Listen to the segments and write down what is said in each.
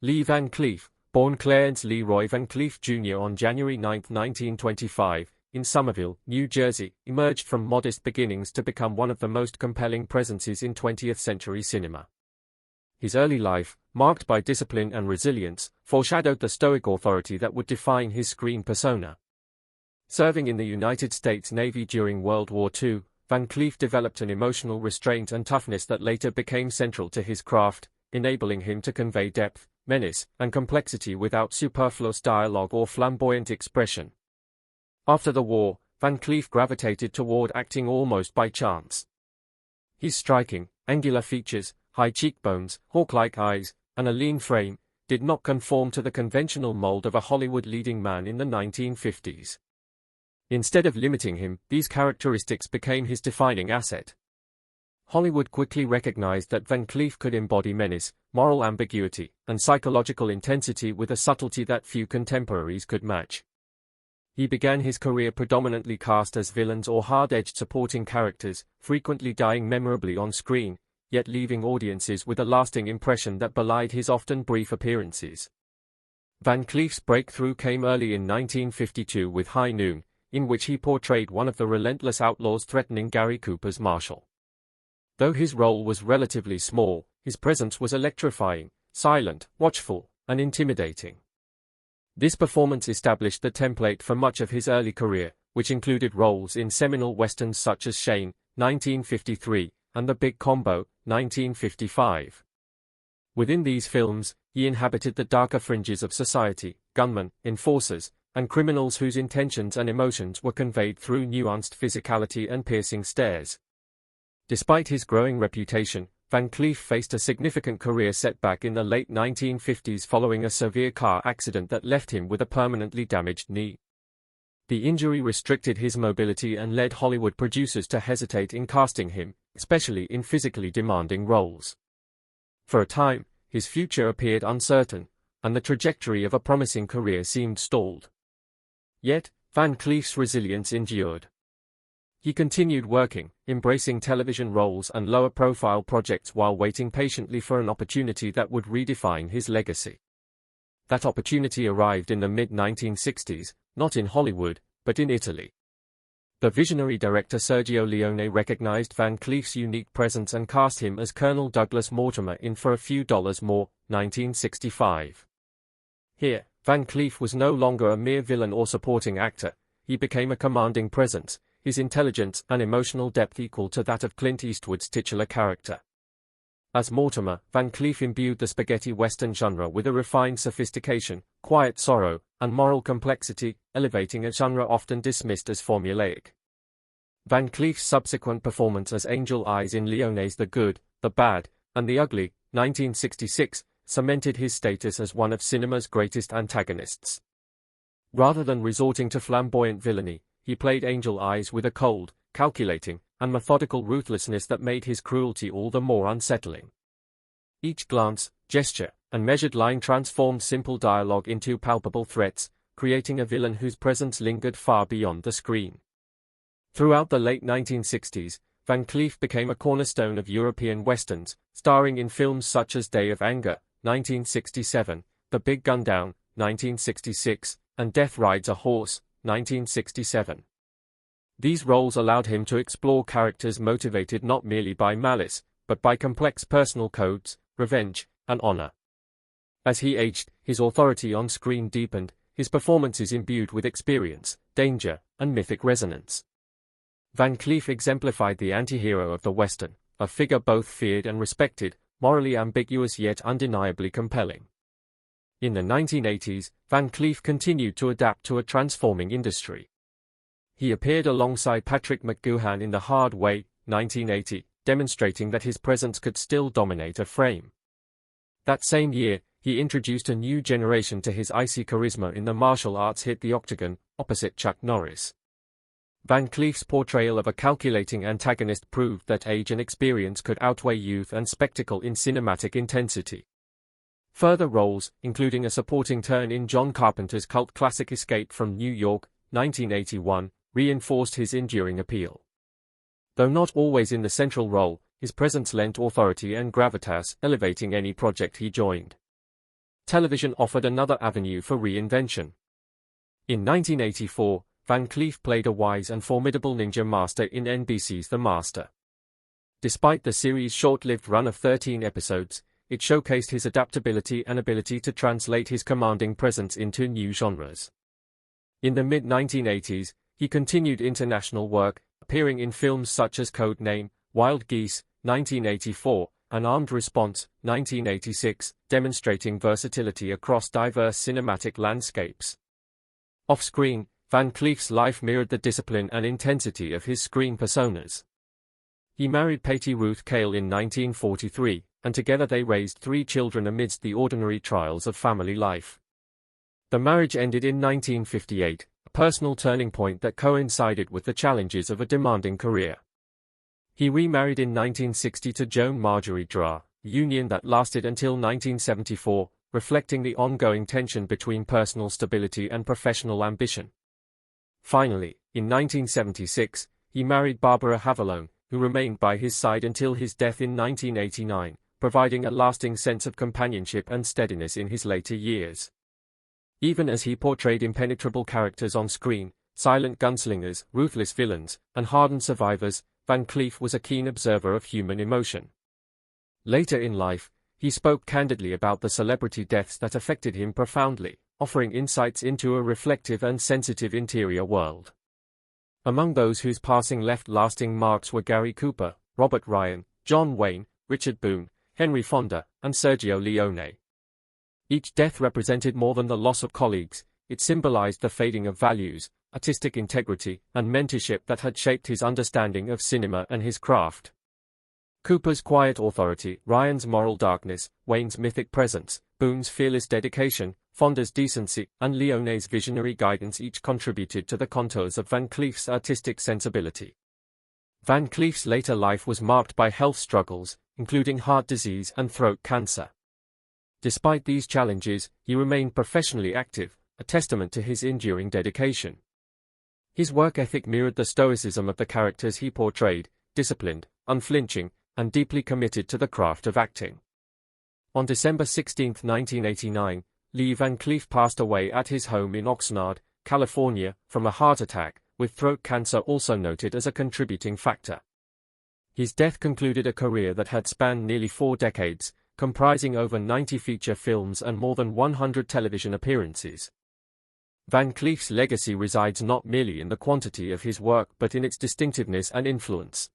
Lee Van Cleef, born Clarence Leroy Van Cleef Jr. on January 9, 1925, in Somerville, New Jersey, emerged from modest beginnings to become one of the most compelling presences in 20th-century cinema. His early life, marked by discipline and resilience, foreshadowed the stoic authority that would define his screen persona. Serving in the United States Navy during World War II, Van Cleef developed an emotional restraint and toughness that later became central to his craft, enabling him to convey depth, menace, and complexity without superfluous dialogue or flamboyant expression. After the war, Van Cleef gravitated toward acting almost by chance. His striking, angular features, high cheekbones, hawk-like eyes, and a lean frame did not conform to the conventional mold of a Hollywood leading man in the 1950s. Instead of limiting him, these characteristics became his defining asset. Hollywood quickly recognized that Van Cleef could embody menace, moral ambiguity, and psychological intensity with a subtlety that few contemporaries could match. He began his career predominantly cast as villains or hard-edged supporting characters, frequently dying memorably on screen, yet leaving audiences with a lasting impression that belied his often brief appearances. Van Cleef's breakthrough came early in 1952 with High Noon, in which he portrayed one of the relentless outlaws threatening Gary Cooper's Marshal. Though his role was relatively small, his presence was electrifying, silent, watchful, and intimidating. This performance established the template for much of his early career, which included roles in seminal westerns such as Shane, 1953, and The Big Combo, 1955. Within these films, he inhabited the darker fringes of society, gunmen, enforcers, and criminals whose intentions and emotions were conveyed through nuanced physicality and piercing stares. Despite his growing reputation, Van Cleef faced a significant career setback in the late 1950s following a severe car accident that left him with a permanently damaged knee. The injury restricted his mobility and led Hollywood producers to hesitate in casting him, especially in physically demanding roles. For a time, his future appeared uncertain, and the trajectory of a promising career seemed stalled. Yet, Van Cleef's resilience endured. He continued working, embracing television roles and lower-profile projects while waiting patiently for an opportunity that would redefine his legacy. That opportunity arrived in the mid-1960s, not in Hollywood, but in Italy. The visionary director Sergio Leone recognized Van Cleef's unique presence and cast him as Colonel Douglas Mortimer in For a Few Dollars More, 1965. Here, Van Cleef was no longer a mere villain or supporting actor. He became a commanding presence, his intelligence and emotional depth equal to that of Clint Eastwood's titular character. As Mortimer, Van Cleef imbued the spaghetti western genre with a refined sophistication, quiet sorrow, and moral complexity, elevating a genre often dismissed as formulaic. Van Cleef's subsequent performance as Angel Eyes in Leone's The Good, the Bad, and the Ugly, 1966, cemented his status as one of cinema's greatest antagonists. Rather than resorting to flamboyant villainy, he played Angel Eyes with a cold, calculating, and methodical ruthlessness that made his cruelty all the more unsettling. Each glance, gesture, and measured line transformed simple dialogue into palpable threats, creating a villain whose presence lingered far beyond the screen. Throughout the late 1960s, Van Cleef became a cornerstone of European westerns, starring in films such as Day of Anger, 1967, The Big Gun Down, 1966, and Death Rides a Horse, 1967. These roles allowed him to explore characters motivated not merely by malice, but by complex personal codes, revenge, and honor. As he aged, his authority on screen deepened, his performances imbued with experience, danger, and mythic resonance. Van Cleef exemplified the anti-hero of the Western, a figure both feared and respected, morally ambiguous yet undeniably compelling. In the 1980s, Van Cleef continued to adapt to a transforming industry. He appeared alongside Patrick McGoohan in The Hard Way, 1980, demonstrating that his presence could still dominate a frame. That same year, he introduced a new generation to his icy charisma in the martial arts hit The Octagon, opposite Chuck Norris. Van Cleef's portrayal of a calculating antagonist proved that age and experience could outweigh youth and spectacle in cinematic intensity. Further roles, including a supporting turn in John Carpenter's cult classic Escape from New York, 1981, reinforced his enduring appeal. Though not always in the central role, his presence lent authority and gravitas, elevating any project he joined. television offered another avenue for reinvention. In 1984, Van Cleef played a wise and formidable ninja master in NBC's The Master. Despite the series' short-lived run of 13 episodes, it showcased his adaptability and ability to translate his commanding presence into new genres. In the mid-1980s, he continued international work, appearing in films such as Code Name, Wild Geese, 1984, and Armed Response, 1986, demonstrating versatility across diverse cinematic landscapes. Off-screen, Van Cleef's life mirrored the discipline and intensity of his screen personas. He married Patty Ruth Cale in 1943, and together they raised 3 children amidst the ordinary trials of family life. The marriage ended in 1958, a personal turning point that coincided with the challenges of a demanding career. He remarried in 1960 to Joan Marjorie Dra, a union that lasted until 1974, reflecting the ongoing tension between personal stability and professional ambition. Finally, in 1976, he married Barbara Havalone, who remained by his side until his death in 1989, providing a lasting sense of companionship and steadiness in his later years. Even as he portrayed impenetrable characters on screen, silent gunslingers, ruthless villains, and hardened survivors, Van Cleef was a keen observer of human emotion. Later in life, he spoke candidly about the celebrity deaths that affected him profoundly, offering insights into a reflective and sensitive interior world. Among those whose passing left lasting marks were Gary Cooper, Robert Ryan, John Wayne, Richard Boone, Henry Fonda, and Sergio Leone. Each death represented more than the loss of colleagues; it symbolized the fading of values, artistic integrity, and mentorship that had shaped his understanding of cinema and his craft. Cooper's quiet authority, Ryan's moral darkness, Wayne's mythic presence, Boone's fearless dedication, Fonda's decency, and Leone's visionary guidance each contributed to the contours of Van Cleef's artistic sensibility. Van Cleef's later life was marked by health struggles, including heart disease and throat cancer. Despite these challenges, he remained professionally active, a testament to his enduring dedication. His work ethic mirrored the stoicism of the characters he portrayed, disciplined, unflinching, and deeply committed to the craft of acting. On December 16, 1989, Lee Van Cleef passed away at his home in Oxnard, California, from a heart attack, with throat cancer also noted as a contributing factor. His death concluded a career that had spanned nearly 4 decades, comprising over 90 feature films and more than 100 television appearances. Van Cleef's legacy resides not merely in the quantity of his work but in its distinctiveness and influence.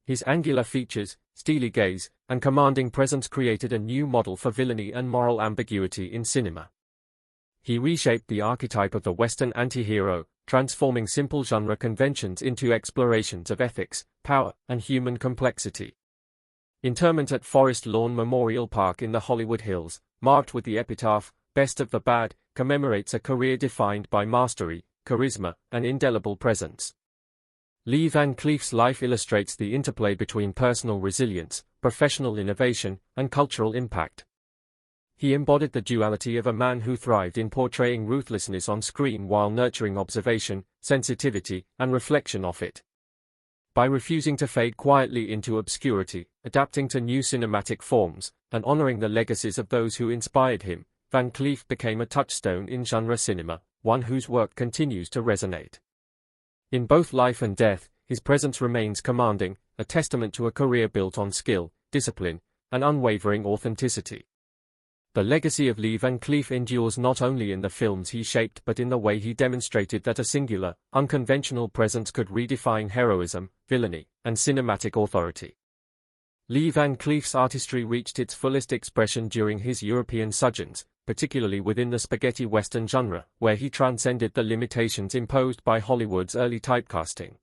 His angular features, steely gaze, and commanding presence created a new model for villainy and moral ambiguity in cinema. He reshaped the archetype of the Western anti-hero, transforming simple genre conventions into explorations of ethics, power, and human complexity. Interment at Forest Lawn Memorial Park in the Hollywood Hills, marked with the epitaph, "Best of the Bad," commemorates a career defined by mastery, charisma, and indelible presence. Lee Van Cleef's life illustrates the interplay between personal resilience, professional innovation, and cultural impact. He embodied the duality of a man who thrived in portraying ruthlessness on screen while nurturing observation, sensitivity, and reflection of it. By refusing to fade quietly into obscurity, adapting to new cinematic forms, and honoring the legacies of those who inspired him, Van Cleef became a touchstone in genre cinema, one whose work continues to resonate. In both life and death, his presence remains commanding, a testament to a career built on skill, discipline, and unwavering authenticity. The legacy of Lee Van Cleef endures not only in the films he shaped but in the way he demonstrated that a singular, unconventional presence could redefine heroism, villainy, and cinematic authority. Lee Van Cleef's artistry reached its fullest expression during his European sojourns, particularly within the spaghetti western genre, where he transcended the limitations imposed by Hollywood's early typecasting.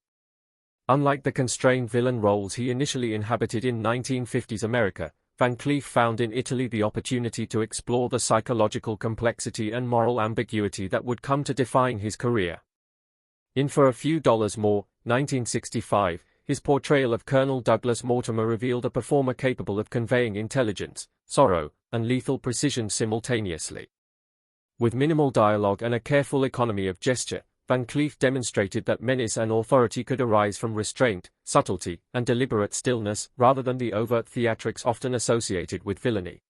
Unlike the constrained villain roles he initially inhabited in 1950s America, Van Cleef found in Italy the opportunity to explore the psychological complexity and moral ambiguity that would come to define his career. In For a Few Dollars More, 1965, his portrayal of Colonel Douglas Mortimer revealed a performer capable of conveying intelligence, sorrow, and lethal precision simultaneously. With minimal dialogue and a careful economy of gesture, Van Cleef demonstrated that menace and authority could arise from restraint, subtlety, and deliberate stillness, rather than the overt theatrics often associated with villainy.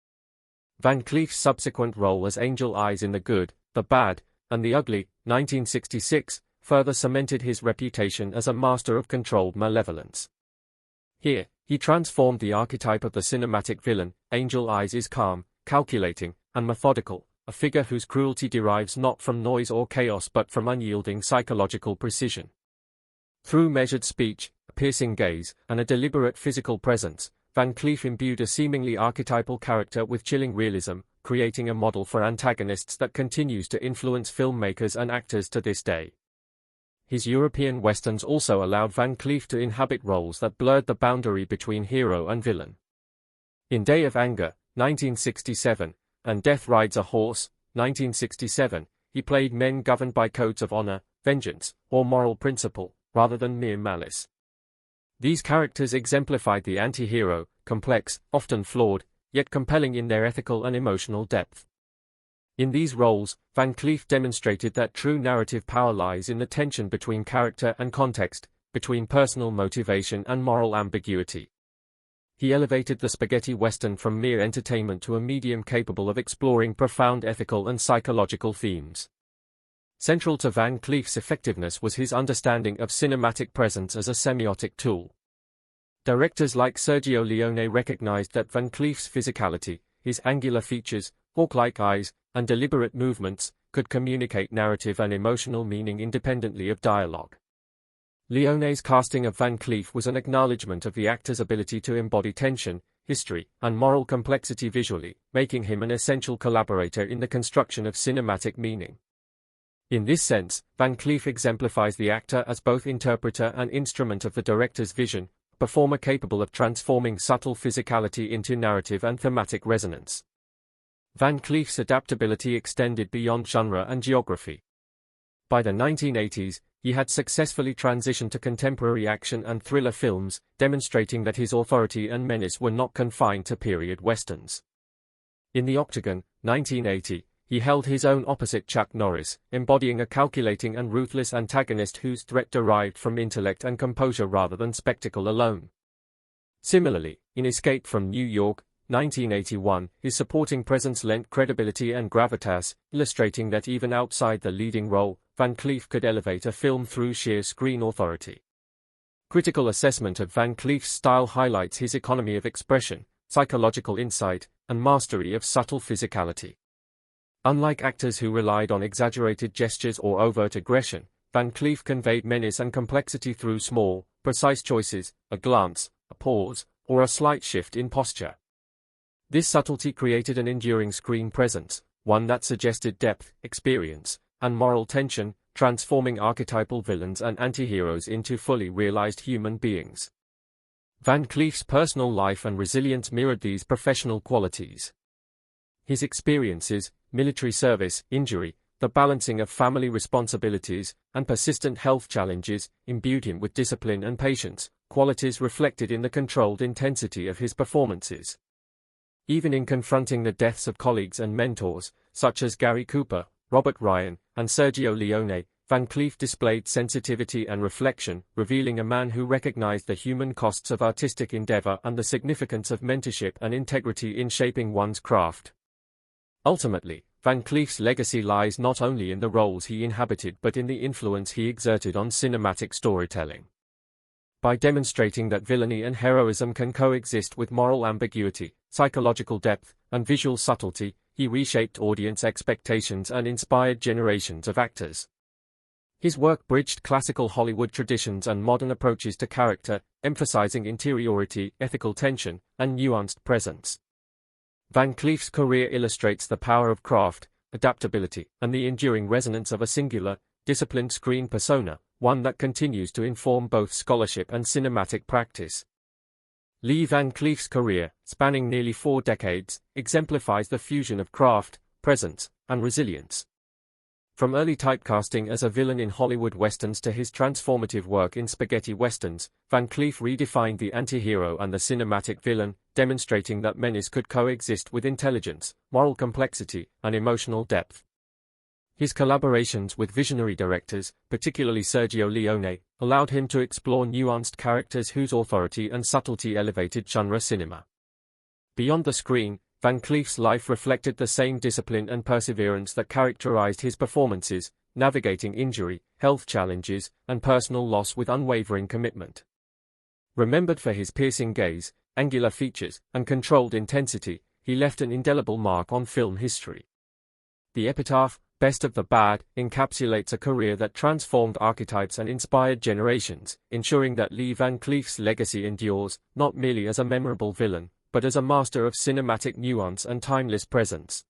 Van Cleef's subsequent role as Angel Eyes in The Good, the Bad, and the Ugly, 1966, further cemented his reputation as a master of controlled malevolence. Here, he transformed the archetype of the cinematic villain. Angel Eyes is calm, calculating, and methodical, a figure whose cruelty derives not from noise or chaos but from unyielding psychological precision. Through measured speech, a piercing gaze, and a deliberate physical presence, Van Cleef imbued a seemingly archetypal character with chilling realism, creating a model for antagonists that continues to influence filmmakers and actors to this day. His European westerns also allowed Van Cleef to inhabit roles that blurred the boundary between hero and villain. In Day of Anger, 1967, and Death Rides a Horse, 1967, he played men governed by codes of honor, vengeance, or moral principle, rather than mere malice. These characters exemplified the anti-hero, complex, often flawed, yet compelling in their ethical and emotional depth. In these roles, Van Cleef demonstrated that true narrative power lies in the tension between character and context, between personal motivation and moral ambiguity. He elevated the spaghetti western from mere entertainment to a medium capable of exploring profound ethical and psychological themes. Central to Van Cleef's effectiveness was his understanding of cinematic presence as a semiotic tool. Directors like Sergio Leone recognized that Van Cleef's physicality, his angular features, hawk-like eyes, and deliberate movements, could communicate narrative and emotional meaning independently of dialogue. Leone's casting of Van Cleef was an acknowledgement of the actor's ability to embody tension, history, and moral complexity visually, making him an essential collaborator in the construction of cinematic meaning. In this sense, Van Cleef exemplifies the actor as both interpreter and instrument of the director's vision, a performer capable of transforming subtle physicality into narrative and thematic resonance. Van Cleef's adaptability extended beyond genre and geography. By the 1980s, he had successfully transitioned to contemporary action and thriller films, demonstrating that his authority and menace were not confined to period westerns. In The Octagon, 1980, he held his own opposite Chuck Norris, embodying a calculating and ruthless antagonist whose threat derived from intellect and composure rather than spectacle alone. Similarly, in Escape from New York, 1981, his supporting presence lent credibility and gravitas, illustrating that even outside the leading role, Van Cleef could elevate a film through sheer screen authority. Critical assessment of Van Cleef's style highlights his economy of expression, psychological insight, and mastery of subtle physicality. Unlike actors who relied on exaggerated gestures or overt aggression, Van Cleef conveyed menace and complexity through small, precise choices, a glance, a pause, or a slight shift in posture. This subtlety created an enduring screen presence, one that suggested depth, experience, and moral tension, transforming archetypal villains and antiheroes into fully realized human beings. Van Cleef's personal life and resilience mirrored these professional qualities. His experiences, military service, injury, the balancing of family responsibilities, and persistent health challenges, imbued him with discipline and patience, qualities reflected in the controlled intensity of his performances. Even in confronting the deaths of colleagues and mentors, such as Gary Cooper, Robert Ryan, and Sergio Leone, Van Cleef displayed sensitivity and reflection, revealing a man who recognized the human costs of artistic endeavor and the significance of mentorship and integrity in shaping one's craft. Ultimately, Van Cleef's legacy lies not only in the roles he inhabited but in the influence he exerted on cinematic storytelling. By demonstrating that villainy and heroism can coexist with moral ambiguity, psychological depth, and visual subtlety, he reshaped audience expectations and inspired generations of actors. His work bridged classical Hollywood traditions and modern approaches to character, emphasizing interiority, ethical tension, and nuanced presence. Van Cleef's career illustrates the power of craft, adaptability, and the enduring resonance of a singular, disciplined screen persona, one that continues to inform both scholarship and cinematic practice. Lee Van Cleef's career, spanning nearly 4 decades, exemplifies the fusion of craft, presence, and resilience. From early typecasting as a villain in Hollywood westerns to his transformative work in spaghetti westerns, Van Cleef redefined the anti-hero and the cinematic villain, demonstrating that menace could coexist with intelligence, moral complexity, and emotional depth. His collaborations with visionary directors, particularly Sergio Leone, allowed him to explore nuanced characters whose authority and subtlety elevated genre cinema. Beyond the screen, Van Cleef's life reflected the same discipline and perseverance that characterized his performances, navigating injury, health challenges, and personal loss with unwavering commitment. Remembered for his piercing gaze, angular features, and controlled intensity, he left an indelible mark on film history. The epitaph, "Best of the Bad," encapsulates a career that transformed archetypes and inspired generations, ensuring that Lee Van Cleef's legacy endures, not merely as a memorable villain, but as a master of cinematic nuance and timeless presence.